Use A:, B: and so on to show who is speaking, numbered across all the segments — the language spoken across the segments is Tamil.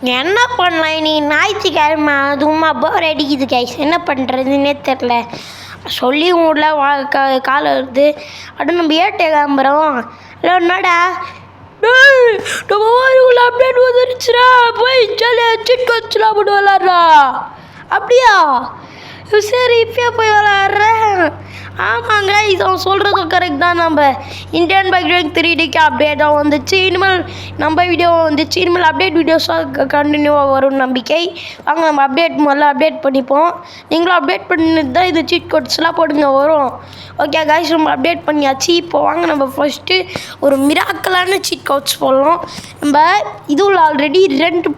A: என்ன பண்ணலாம் இன்னைக்கு ஞாயிற்றுக்கிழமை அதுவுமா போர் அடிக்குது கைஸ். என்ன பண்ணுறதுன்னே தெரில. சொல்லி விடல காலை வருது. அப்படியே நம்ம ஏட்டை கிளம்புறோம். இல்லை என்னடா நம்ம ஊருக்குள்ள அப்டேட் வந்துருச்சுடா, போய் ஜாலியாக சிட்டு வச்சுலாம் போட்டு விளாட்றா. அப்படியா? சரி இப்போயே போய் விளாட்றேன். ஆமாங்க, இது அவன் சொல்கிறதும் கரெக்ட் தான். நம்ம இந்தியன் பைக் 3Dக்கு அப்டேட் தான் வந்துச்சு. இனிமேல் நம்ம வீடியோ வந்துச்சு. இனிமேல் அப்டேட் வீடியோஸாக கண்டினியூவாக வரும் நம்பிக்கை. வாங்க நம்ம முதல்ல அப்டேட் பண்ணிப்போம். நீங்களும் அப்டேட் பண்ணிட்டு தான் இந்த சீட் கோட்ஸ்லாம் போடுங்க வரும். ஓகே கைஸ், நம்ம அப்டேட் பண்ணியாச்சு. இப்போ வாங்க நம்ம ஃபஸ்ட்டு ஒரு மிராக்கலான சீட் கோட்ஸ் போடலாம். நம்ம இதுவில் ஆல்ரெடி 2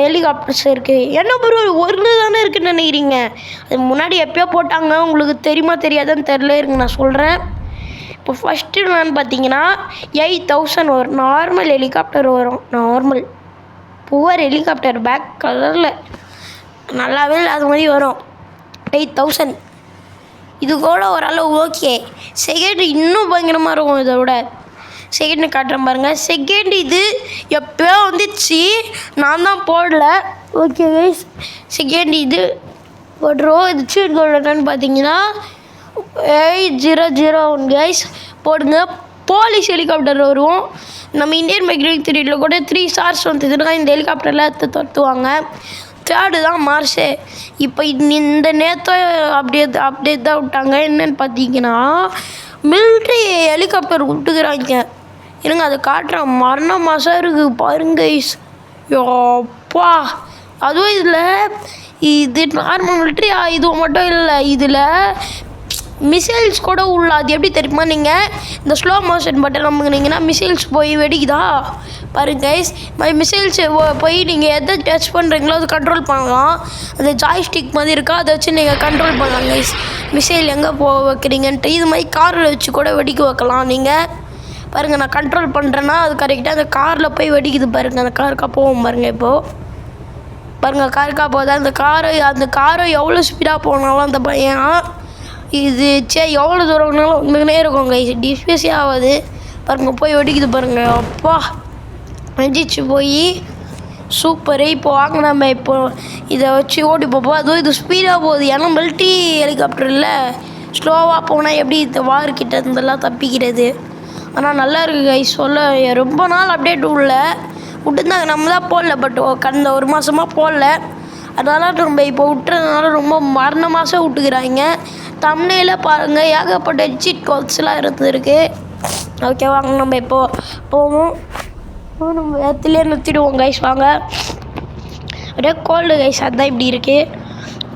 A: ஹெலிகாப்டர்ஸ் இருக்குது. என்ன ப்ரோ ஒன்று தானே இருக்குதுன்னு நினைக்கிறீங்க? அது முன்னாடி எப்போயோ போட்டாங்க, உங்களுக்கு தெரியுமா தெரியாதான்னு தெரில. இருங்க நான் சொல்கிறேன். இப்போ ஃபஸ்ட்டு என்னன்னு பார்த்தீங்கன்னா 8000 வரும். நார்மல் ஹெலிகாப்டர் வரும். நார்மல் புவர் ஹெலிகாப்டர் பேக் கலரில் நல்லாவே இல்லாத மாதிரி வரும். 8000 இது கூட ஓரளவு ஓகே. செகண்ட் இன்னும் பயங்கரமாக இருக்கும். இதை விட செகண்டு காட்டுறேன் பாருங்கள். செகண்ட் இது எப்போயோ வந்துச்சு, நான் தான் போடல. ஓகே கைஸ், செகண்ட் இது போடுறோம். இது சீட் கோட் என்னன்னு பார்த்தீங்கன்னா 8001 கைஸ் போடுங்க. போலீஸ் ஹெலிகாப்டர் வருவோம். நம்ம இந்தியன் பைக் 3Dல கூட 3 ஸ்டார்ஸ் வந்ததுன்னா இந்த ஹெலிகாப்டரில் துரத்துவாங்க. 3rd தான் மார்ஷே. இப்போ இந்த நேரத்தை அப்டேட் தான் விட்டாங்க. என்னன்னு பார்த்தீங்கன்னா மிலிட்ரி ஹெலிகாப்டர் விட்டுக்கிறாங்க. இருங்க அதை காட்டுறேன். மரண மாதம் இருக்குது பாருங்க கைஸ். யோப்பா, அதுவும் இதில் இது நார்மல் மிலிட்ரி இது மட்டும் இல்லை, இதில் மிசைல்ஸ் கூட உள்ள. அது எப்படி தெரியுமா? நீங்கள் இந்த ஸ்லோ மோஷன் பட்டன் நம்புனீங்கன்னா மிசைல்ஸ் போய் வெடிக்குதா பாருங்க கைஸ். மிசைல்ஸ் போய் நீங்கள் எதை டச் பண்ணுறீங்களோ அதை கண்ட்ரோல் பண்ணலாம். அது ஜாய்ஸ்டிக் மாதிரி இருக்கா, அதை வச்சு நீங்கள் கண்ட்ரோல் பண்ணலாம் கைஸ். மிசைல் எங்கே வைக்கிறீங்கன்ட்டு இது மாதிரி காரில் வச்சு கூட வெடிக்க வைக்கலாம். நீங்கள் பாருங்கள், நான் கண்ட்ரோல் பண்ணுறேன்னா அது கரெக்டாக அந்த காரில் போய் வெடிக்குது பாருங்கள். அந்த காருக்கா போகும் பாருங்கள். இப்போது பாருங்கள் காருக்கா போதா. அந்த காரை எவ்வளோ ஸ்பீடாக போனாலும் அந்த பையன் இது எவ்வளோ தூரம்னாலும் வந்துக்கினே இருக்கும் கைஸ். டிஸ்பேஸே ஆகாது பாருங்கள். போய் வெடிக்குது பாருங்கள். அப்பா வெடிச்சு போய் சூப்பரு. இப்போ வாங்க நம்ம இப்போ இதை வச்சு ஓடி பார்ப்போம். அதுவும் இது ஸ்பீடாக போகுது. ஏன்னா மிலிட்ரி ஹெலிகாப்டரில் ஸ்லோவாக போனால் எப்படி இந்த வார்கிட்ட இருந்தெல்லாம் தப்பிக்கிறது. ஆனால் நல்லா இருக்குது கைஸ். ரொம்ப நாள் அப்டேட் விட்டுருந்தாங்க, நம்ம தான் போடல. பட் கடந்த 1 மாதமாக போடல. அதனால் நம்ம இப்போ விட்டுறதுனால ரொம்ப மரண மாதம் விட்டுக்கிறாங்க. தமிழில் பாருங்கள், ஏகப்பட்ட சீட் கோட்ஸ்லாம் இருந்துருக்கு. ஓகே வாங்க நம்ம இப்போது போவோம். நம்ம இடத்துலேயே நிறுத்திடுவோம் கைஸ். வாங்க, அப்படியே கோல்டு கைஸ், அதுதான் இப்படி இருக்குது.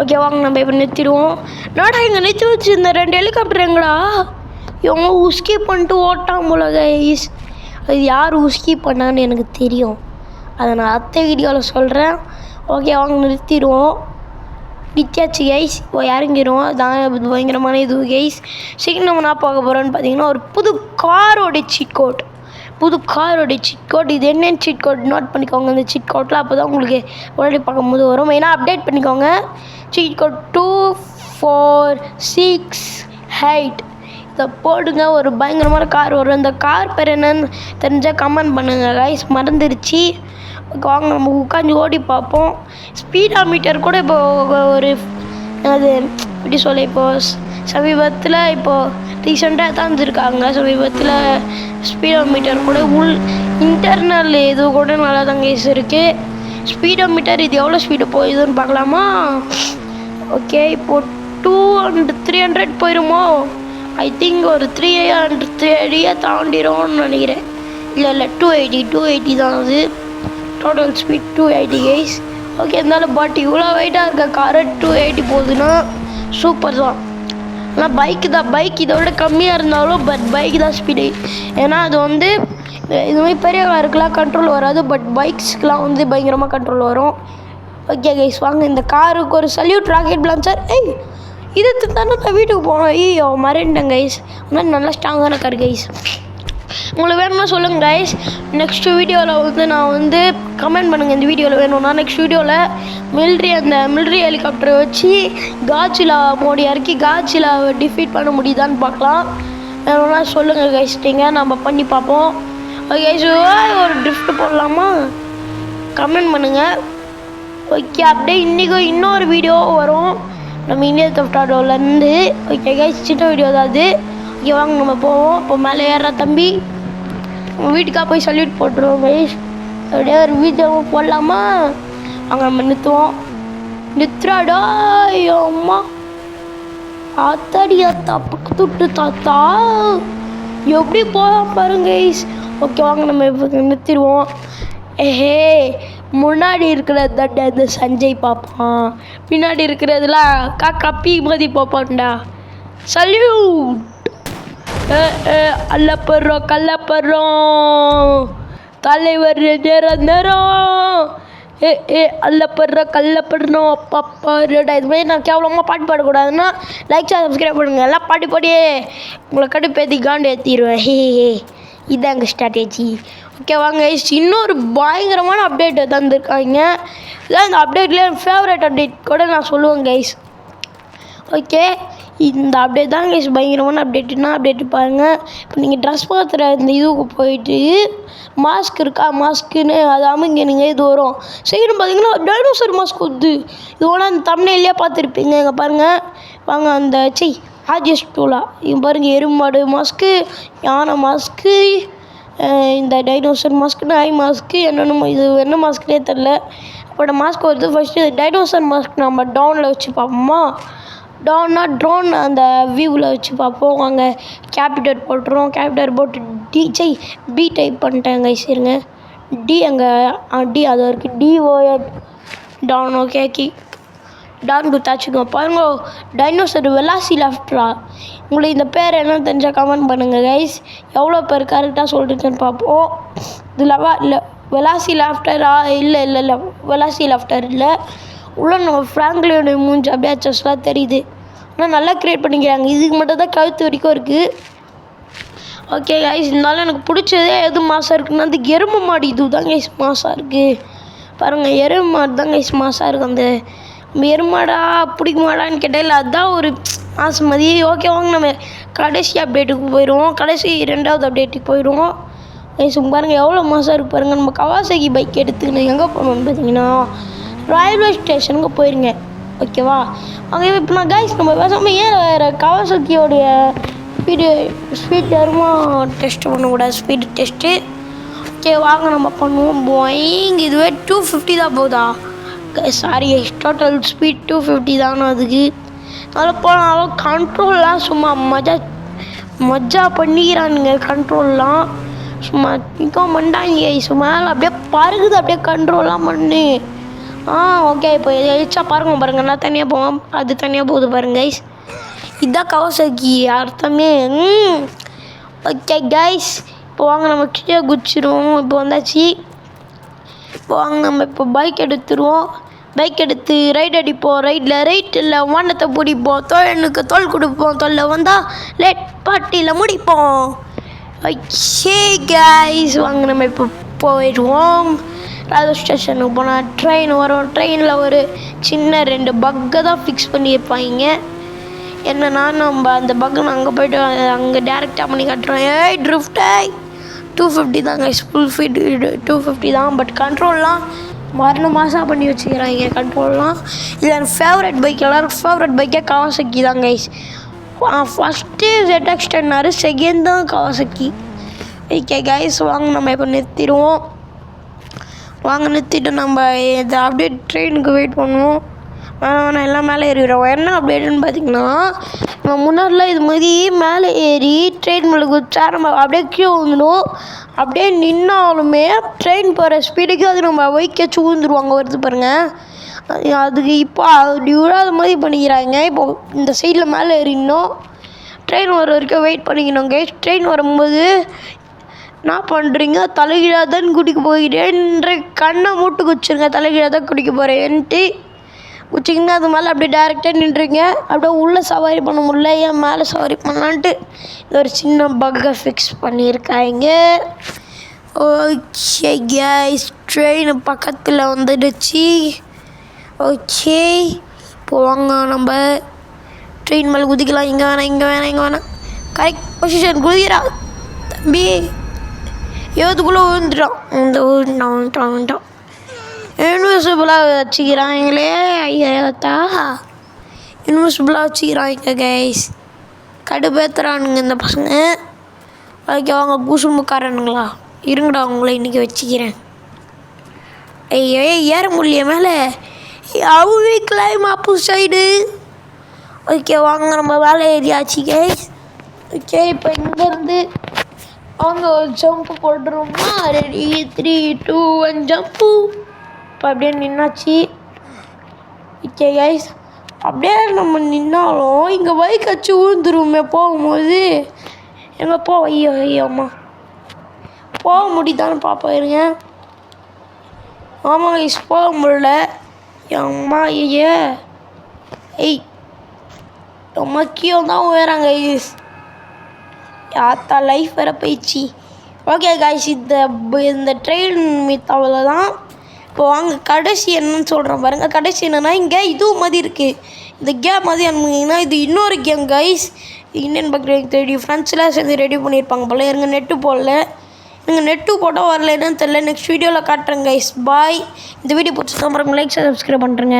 A: ஓகே வாங்க நம்ம இப்போ நிறுத்திடுவோம். நாடா இங்கே நிறுத்தி வச்சு இந்த 2 ஹெலிகாப்டர் எங்கடா இவங்க உஸ்கி பண்ணிட்டு ஓட்டான் போல கைஸ். அது யார் உஸ்கி பண்ணான்னு எனக்கு தெரியும். அதை நான் அத்தை வீடியோவில் சொல்கிறேன். ஓகே வாங்க நிறுத்திடுவோம். நித்தியாச்சு கைஸ். இறங்கிடுவோம். அதான் பயங்கரமான இது கைஸ். சீக்கிரம் நம்ம நான் பார்க்க போகிறோன்னு பார்த்தீங்கன்னா ஒரு புது காரோடைய சீட் கோட். இது என்னென்னு சீட் கோட் நோட் பண்ணிக்கோங்க. இந்த சீட் கோட்டில் அப்போ தான் உங்களுக்கு உடனே பார்க்கும்போது வரும். மெயினாக அப்டேட் பண்ணிக்கோங்க. சீட் கோட் 2468 இதை போடுங்க. ஒரு பயங்கரமான கார் வரும். இந்த கார் பேர் என்னன்னு தெரிஞ்சால் கமெண்ட் பண்ணுங்கள் கைஸ். மறந்துடுச்சு. வாங்க நம்ம உட்காந்து ஓடி பார்ப்போம். ஸ்பீடா மீட்டர் கூட இப்போ ஒரு அது எப்படி சொல்ல, இப்போது சமீபத்தில் இப்போது ரீசெண்டாக தான் இருந்திருக்காங்க. சமீபத்தில் ஸ்பீடோ மீட்டர் கூட இன்டர்னல் இது கூட நல்லா தான் கேஸ் இருக்குது. ஸ்பீடோ மீட்டர் இது எவ்வளோ ஸ்பீடு போகுதுன்னு பார்க்கலாமா? ஓகே, இப்போது 200-300 போயிடுமோ? ஐ திங்க் ஒரு 330 தாண்டிடும்னு நினைக்கிறேன். இல்லை 280 தான். அது டோட்டல் ஸ்பீட் 280 கைஸ். ஓகே இருந்தாலும் பட் இவ்வளோ வெயிட்டாக இருக்க காரை 280 போகுதுன்னா சூப்பர் தான். ஆனால் பைக் இதை விட கம்மியாக இருந்தாலும் பட் பைக் தான் ஸ்பீடு. ஏன்னா அது இதுமாதிரி பெரிய காருக்கெலாம் கண்ட்ரோல் வராது. பட் பைக்ஸ்க்கெலாம் பயங்கரமாக கண்ட்ரோல் வரும். ஓகே கைஸ் வாங்க இந்த காருக்கு ஒரு சல்யூட் ராக்கெட் லான்ச்சர். இது தானே நான் வீட்டுக்கு போனோம். ஐயோ மறந்துட்டேன் கைஸ். ஆனால் நல்லா ஸ்ட்ராங்கான கார் கைஸ். உங்களுக்கு வேணும்னா சொல்லுங்கள் கைஸ். நெக்ஸ்ட் வீடியோவில் நான் கமெண்ட் பண்ணுங்கள். இந்த வீடியோவில் வேணும்னா நெக்ஸ்ட் வீடியோவில் அந்த மிலிட்ரி ஹெலிகாப்டரை வச்சு காட்சிலா மோடி இறக்கி காட்சிலாவை டிஃபீட் பண்ண முடியுதான்னு பார்க்கலாம். வேணும்னா சொல்லுங்கள் கைஸ். நீங்கள் நம்ம பண்ணி பார்ப்போம். ஓகே ஸோ ஒரு ட்ரிஃப்ட் போடலாமா? கமெண்ட் பண்ணுங்கள். ஓகே, அப்படியே இன்றைக்கும் இன்னொரு வீடியோ வரும் நம்ம இந்தியன் தெஃப்ட் ஆட்டோலேருந்து. ஓகே கைஸ், சின்ன வீடியோ தான் அது. ஓகே வாங்க நம்ம போவோம். இப்போ மேலே ஏற தம்பி வீட்டுக்காக போய் சல்யூட் போட்டுருவோம் கைஸ். அப்படியே ஒரு வீடியோவும் போடலாமா? அங்கே நம்ம நிறுத்துறாடா அம்மா ஆத்தாடி ஆத்தா பக்கத்து விட்டு தாத்தா எப்படி போகலாம் பாருங்க கைஸ். ஓகே வாங்க நம்ம இப்போ நிறுத்திடுவோம். ஏஹே, முன்னாடி இருக்கிறது இந்த சஞ்சய் பார்ப்பான், பின்னாடி இருக்கிறதுலாம் காப்பி மதி பார்ப்பான்டா. சல்யூட். அல்லப்படுறோம் கல்லப்படுறோம் தலைவர் நேரம் அல்லப்படுறோம் அப்பா ரெடா. இதுமாதிரி நான் கேவலமாக பாட்டு பாடக்கூடாதுன்னா லைக் சப்ஸ்கிரைப் பண்ணுங்கள். எல்லாம் பாடியே உங்களை கடுப்பேற்றி காண்டு ஏற்றிடுவேன். இதுதான் எங்கள் ஸ்ட்ராட்டஜி. ஓகே வாங்க, இன்னொரு பயங்கரமான அப்டேட் தந்துருக்காங்க. இதான் இந்த அப்டேட்லேயே ஃபேவரட் அப்டேட் கூட நான் சொல்லுவேன் கைஸ். ஓகே, இந்த அப்டேட் தான் கைஸ் பயங்கரமான அப்டேட்னா அப்டேட் பாருங்கள். இப்போ நீங்கள் ட்ரெஸ் பார்த்துற இந்த இதுக்கு போயிட்டு மாஸ்க் இருக்கா, மாஸ்க்குன்னு அது அமைங்க நீங்கள் இது வரும். செய்யணும் பார்த்தீங்கன்னா டைனோசர் மாஸ்க் வந்து இது ஒன்றா அந்த தமிழ்லேயே பார்த்துருப்பீங்க. இங்கே பாருங்கள் வாங்க, அந்த ஆஜஸ்டோலா இங்கே பாருங்கள், எருமாடு மாஸ்க்கு, யானை மாஸ்க்கு, இந்த டைனோசர் மாஸ்க்கு, நாய் மாஸ்க்கு, என்னென்ன இது என்ன மாஸ்க்குனே தெரில. அப்போ மாஸ்க் வருது. ஃபஸ்ட்டு டைனோசர் மாஸ்க் நம்ம டவுனில் வச்சு பார்ப்போமா? ட்ரோன் அந்த வியூவில் வச்சு பார்ப்போம். வாங்க கேபிட்டல் போட்டுருவோம். கேபிட்டல் போட்டு பி டைப் பண்ணிட்டேன் கைஸ். இருங்க, டி அங்கே டி அது இருக்குது, டிஓஎட் டவுன். ஓகே டான் குத்தாச்சுங்க. பாருங்க, டைனோசர் வெலாசிராப்டரா. உங்களுக்கு இந்த பேர் என்ன தெரிஞ்சால் கமெண்ட் பண்ணுங்கள் கைஸ். எவ்வளோ பேர் கரெக்டாக சொல்லிட்டுன்னு பார்ப்போம். இது வெலாசிராப்டரா? இல்லை வெலாசிராப்டர் இல்லை. உள்ள நம்ம ஃப்ராங்க்லியோட மூஞ்சி அப்படியே அச்சஸ்லாம் தெரியுது. ஆனால் நல்லா க்ரியேட் பண்ணிக்கிறாங்க. இதுக்கு மட்டும் தான் கழுத்து வரைக்கும் இருக்குது. ஓகே கைஸ், இருந்தாலும் எனக்கு பிடிச்சதே எது மாசாக இருக்குன்னா அந்த எருமை மாடு இது தான் கைஸ் மாசாக இருக்குது. பாருங்கள், எருமை மாடு தான் கைஸ் மாசாக இருக்குது. அந்த எருமாடா பிடிக்க மாடான்னு கேட்டால் அதுதான் ஒரு மாசம் மதி. ஓகே வாங்க நம்ம கடைசி அப்டேட்டுக்கு போயிடுவோம். கடைசி 2வது அப்டேட்டுக்கு போயிடுவோம் கைஸ். பாருங்கள் எவ்வளோ மாசாக இருக்குது பாருங்கள். நம்ம கவாசாகி பைக் எடுத்துக்கணும். எங்கே போகணும்னு பார்த்தீங்கன்னா ரயில்வே ஸ்டேஷனுக்கு போயிருங்க. ஓகேவா? அங்கே இப்போ நான் கைஸ் நம்ம பேசாமல் ஏன் வேறு கவாசாக்கியோடைய ஸ்பீட் யாருமா டெஸ்ட் பண்ணக்கூடாது, ஸ்பீடு டெஸ்ட்டு. ஓகே வாங்க நம்ம பண்ணுவோம். போயிங் இதுவே 250 தான் போகுதா? சாரி, டோட்டல் ஸ்பீட் 250 தானே. அதுக்கு அதில் போனாலும் கண்ட்ரோல்லாம் சும்மா மஜா பண்ணிக்கிறானுங்க. கண்ட்ரோல்லாம் சும்மா நிற்கும் பண்ணாங்க. சும்மா அப்படியே பருகுது, அப்படியே கண்ட்ரோல்லாம் பண்ணு. ஓகே, இப்போ எச்சா பாருங்கள் நான் தனியாக போவேன், அது தனியாக போகுது பாருங்க கைஸ். இதுதான் கவாசாக்கி அர்த்தமே. ஓகே கைஸ், இப்போ வாங்க நம்ம கீழே குச்சிடுவோம். இப்போ வந்தாச்சு. இப்போ வாங்க நம்ம இப்போ பைக் எடுத்துருவோம். பைக் எடுத்து ரைட் அடிப்போம். ரைட் இல்லை வானத்தை பிடிப்போம். தோழனுக்கு தோல் கொடுப்போம். தொல்லை வந்தால் லேட் பார்ட்டியில் முடிப்போம். ஓகே கைஸ், வாங்க நம்ம இப்போ போயிடுவோம். ரயில்வே ஸ்டேஷனுக்கு போனால் ட்ரெயின் வரும். ட்ரெயினில் ஒரு சின்ன 2 பக்கை தான் ஃபிக்ஸ் பண்ணியிருப்பாங்க. என்னன்னா நம்ம அந்த பக்கை அங்கே போய்ட்டு அங்கே டேரெக்டாக பண்ணி காட்டுறோம். ட்ரிஃப்டாய் 250 தாங்க, ஃபுல் ஃபீட் 250 தான். பட் கண்ட்ரோல்லாம் மாதம் பண்ணி வச்சுக்கிறாங்க. கண்ட்ரோல்லாம் இது என் ஃபேவரட் பைக். எல்லோரும் ஃபேவரட் பைக்கே கவாசாக்கி தான் கைஸ். ஃபஸ்ட்டு ZX10R, செகண்ட் தான் கவாசாக்கி. ஓகே கைஸ், வாங்க நம்ம இப்போ நிறுத்திடுவோம். வாங்க நிறுத்திட்டு நம்ம இந்த அப்டேட் ட்ரெயினுக்கு வெயிட் பண்ணுவோம். வேணாம் எல்லாம் மேலே ஏறிடுறோம். என்ன அப்டேட்டுன்னு பார்த்தீங்கன்னா, நம்ம முன்னாடிலாம் இது மாதிரி மேலே ஏறி ட்ரெயின் மேலே குதிச்சா நம்ம அப்படியே கீழே விழுந்துடும். அப்படியே நின்னாலுமே ட்ரெயின் போகிற ஸ்பீடுக்கு அது நம்ம வைக்கச்சு விழுந்துருவாங்க. வருது பாருங்கள். அதுக்கு இப்போ அப்படி விழாத மாதிரி பண்ணிக்கிறாங்க. இப்போ இந்த சைடில் மேலே ஏறிடணும். ட்ரெயின் வர வரைக்கும் வெயிட் பண்ணிக்கணும் கைஸ். ட்ரெயின் வரும்போது என்ன பண்ணுறீங்க, தலைகீழாக தான் குடிக்க போகிறேன்ற கண்ணை மூட்டு குச்சிருங்க. தலைகீழாக தான் குடிக்க போகிறேன்ட்டு குச்சிங்கன்னா அது மேலே அப்படியே டேரெக்டாக நின்றுங்க. அப்படியே உள்ளே சவாரி பண்ண முடியல, ஏன் மேலே சவாரி பண்ணலான்ட்டு இது ஒரு சின்ன பக்கை ஃபிக்ஸ் பண்ணியிருக்காங்க. ஓகே கைஸ், ட்ரெயின் பக்கத்தில் வந்துடுச்சு. ஓகே, இப்போ வாங்க நம்ம ட்ரெயின் மேலே குதிக்கலாம். இங்கே வேணாம் கரெக்ட் பொசிஷன் குதிக்கிறா தம்பி. ஏதுக்குள்ளே விழுந்துட்டான். இந்த விழுந்துட்டான். இன்விசிபிளாக வச்சுக்கிறாங்களே ஐயாத்தா இன்விசிபிளாக வச்சுக்கிறாங்க கைஸ் கடுப்பேத்துறானுங்க இந்த பசங்க ஓகே வாங்க கூசுமுக்காரனுங்களா இருங்கடா உங்களை இன்றைக்கி வச்சுக்கிறேன் ஐயோ ஏற முடியல மேலே அவுவி கிளைம் அப்பு சைடு ஓகே வாங்க நம்ம வேலை ஏரியாச்சு கைஸ் ஓகே இப்போ இங்கேருந்து அவங்க ஜம்ப்பு போட்டுருவோமா ரெடி 3 2 1 ஜம்ப்பு இப்போ அப்படியே நின்னாச்சு ஓகே கைஸ் அப்படியே நம்ம நின்னாலும் இங்கே பைக் வச்சு விழுந்துருவோமே போகும்போது எங்கே ஐயோ ஐயோம்மா போக முடியுதான்னு பார்ப்போம் இருங்க ஆமாம் கைஸ் போக முடியல அம்மா ஐயே ஏய் ரொம்ப கீழே தான் உயராங்க கைஸ் யாத்தா லைஃப் வேறு போயிடுச்சு ஓகே கைஸ் இந்த ட்ரெயின் மீத் அவ்வளோதான் இப்போ வாங்க கடைசி என்னன்னு சொல்கிறேன் பாருங்கள் கடைசி என்னென்னா இங்கே இதுவும் மாதிரி இருக்குது இந்த கேம் மாதிரி அனுப்புனீங்கன்னா இது இன்னொரு கேம் கைஸ் இந்தியன் பக்ரீத் 3 ஃப்ரெண்ட்ஸ்லாம் சேர்ந்து ரெடி பண்ணியிருப்பாங்க போல இருங்க நெட்டு போடல நீங்கள் நெட்டு போட்டால் வரல என்னன்னு தெரியல நெக்ஸ்ட் வீடியோவில் காட்டுறேன் கைஸ் பாய் இந்த வீடியோ பிடிச்சா மறக்காம லைக் சப்ஸ்கிரைப் பண்ணுறேங்க